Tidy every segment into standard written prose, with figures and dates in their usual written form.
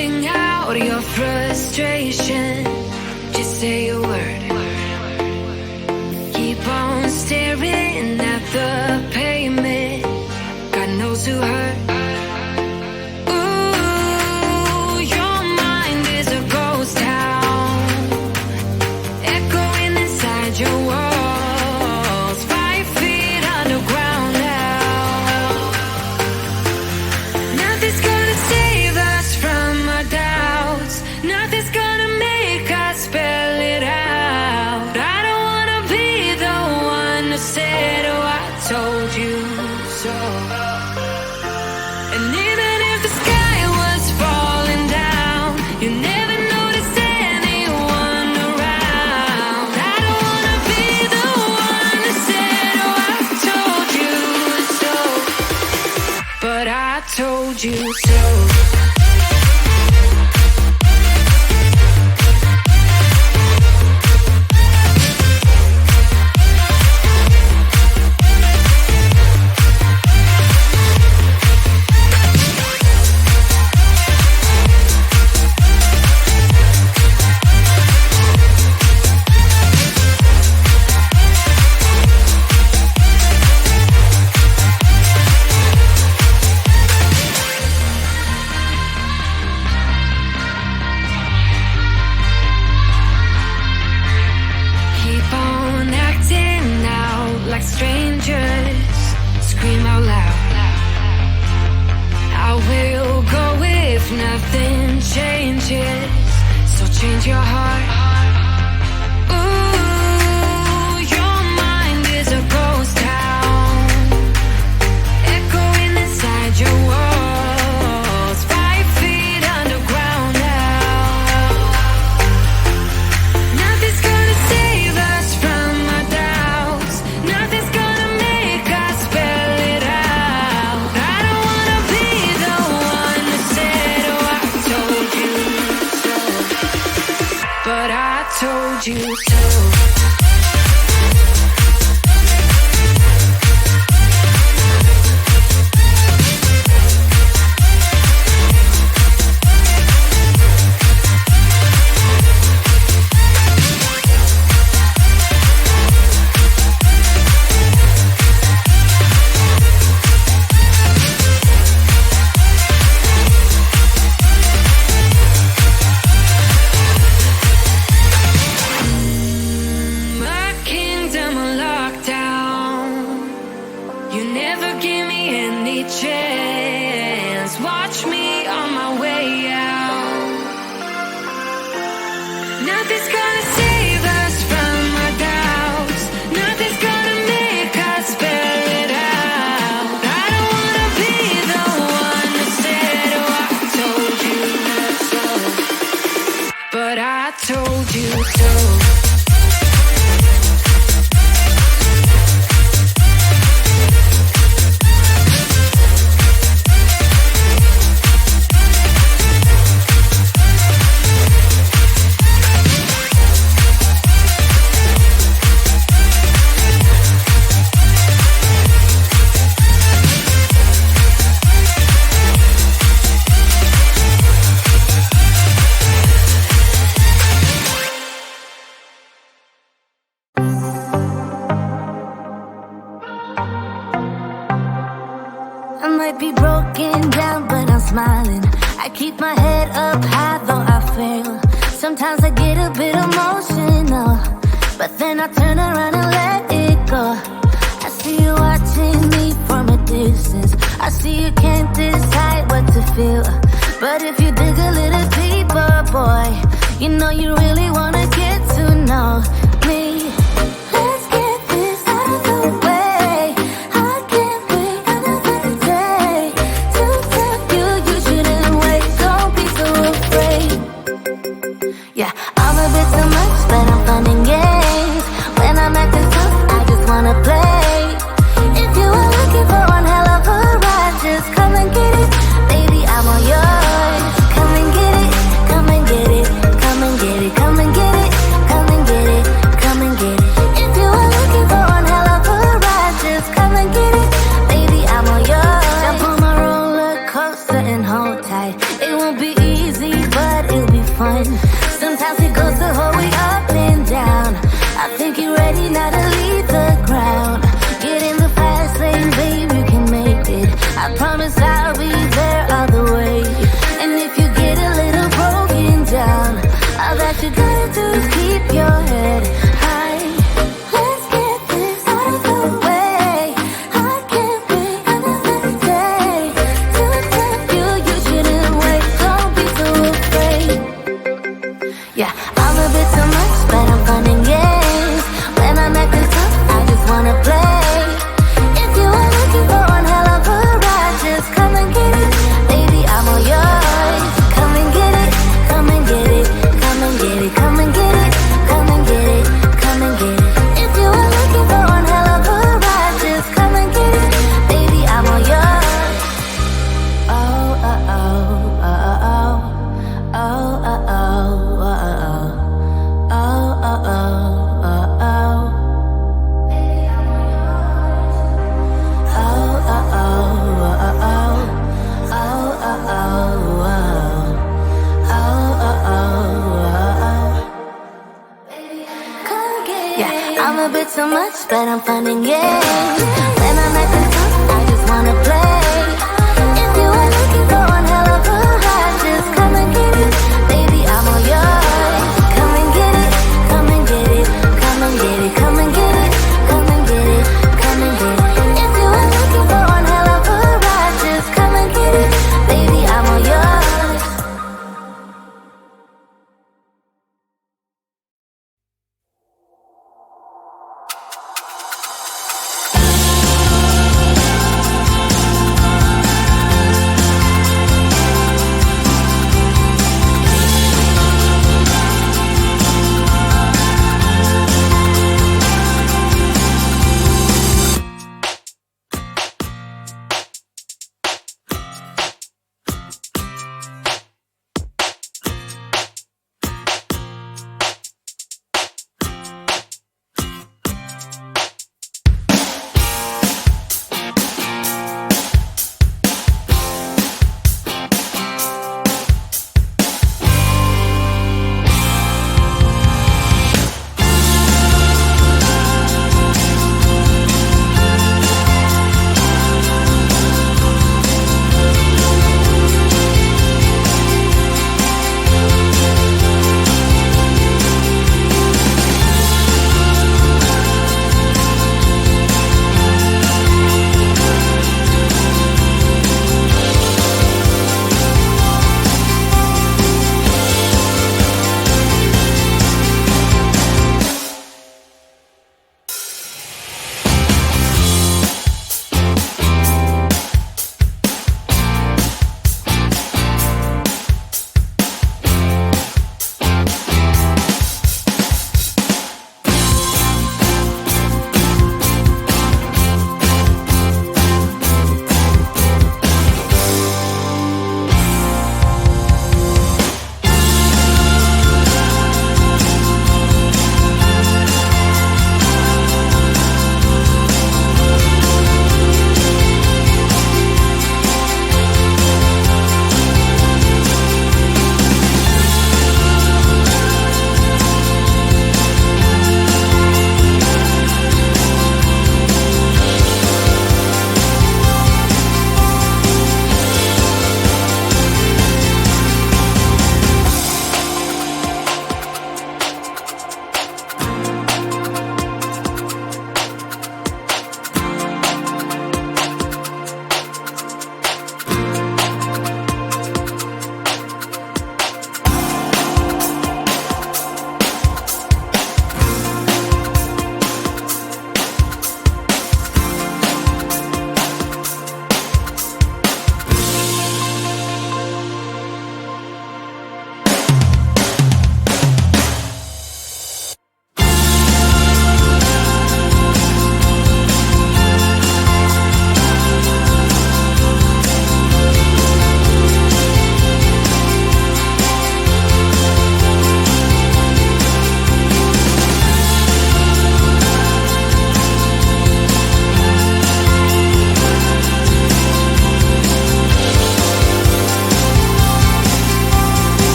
Sing out your frustration. Just say a word. Keep on staring at the pavement. God knows who hurt. Ooh, your mind is a ghost town, echoing inside your walls, 5 feet underground now. Nothing's gonna save us from our doubts. Nothing's gonna make us spell it out. I don't wanna be the one who said, oh, I told you so. And even if the sky was falling down, you never noticed anyone around. I don't wanna be the one who said, oh, I told you so. But I told you so. Keep on acting out like strangers. Scream out loud. I will go if nothing changes. So change your heart. Ooh, your mind is a ghost town, echoing inside your walls, 5 feet underground now. Nothing's gonna save us from our doubts. Nothing's gonna make us spell it out. I don't wanna be the one who said, oh, I told you so. But I told you so. My kingdom on lockdown. You never give me any chance. Watch me on my way out. Nothing's gonna save us from our doubts. Nothing's gonna make us spell it out. I don't wanna be the one who said, oh, I told you so. But I told you so. I might be broken down, but I'm smiling. I keep my head up high, though I fail. Sometimes I get a bit emotional, but then I turn around and let it go. I see you watching me from a distance. I see you can't decide what to feel. But if you dig a little deeper, boy, you know you really wanna get to know me. Let's get this out of the way. I can't wait another day to tell you you shouldn't wait. Don't be so afraid. Yeah, I'm a bit too much, but I'm fun and games. When I'm acting tough, I just wanna play. If you are looking for one hell of a ride, just come and get it. Baby, I'm all yours. Come and get it, come and get it, come and get it, come and get it, come and get it, come and get it. If you are looking for one hell of a ride, just come and get it. Baby, I'm all yours. Jump on my roller coaster and hold tight. It won't be easy but I'm fun and games. When I'm acting tough, I just wanna play. If you are looking for one hell of a ride, just come and get it, baby, I'm all yours. Come and get it, come and get it, come and get it, come and get it, come and get it, come and get it. If you are looking for one hell of a ride, just come and get it, baby, I'm all yours.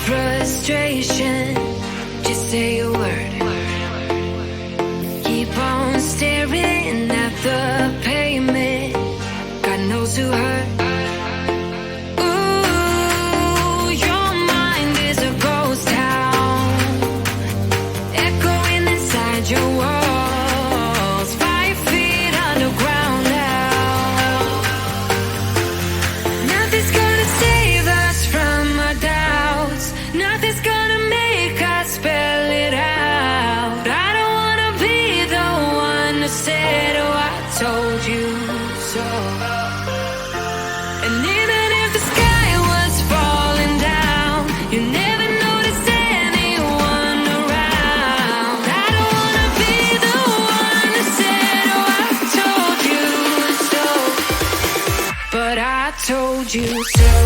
frustration. Just say a word. Keep on staring at the pavement. God knows who hurt. Ooh, your mind is a ghost town, echoing inside your walls. 5 feet underground now. Nothing's gonna save us from our doubts. Nothing's gonna make us spell it out. I don't wanna be the one to say, oh, I told you so. And even if the sky was falling down, you never noticed anyone around. you say?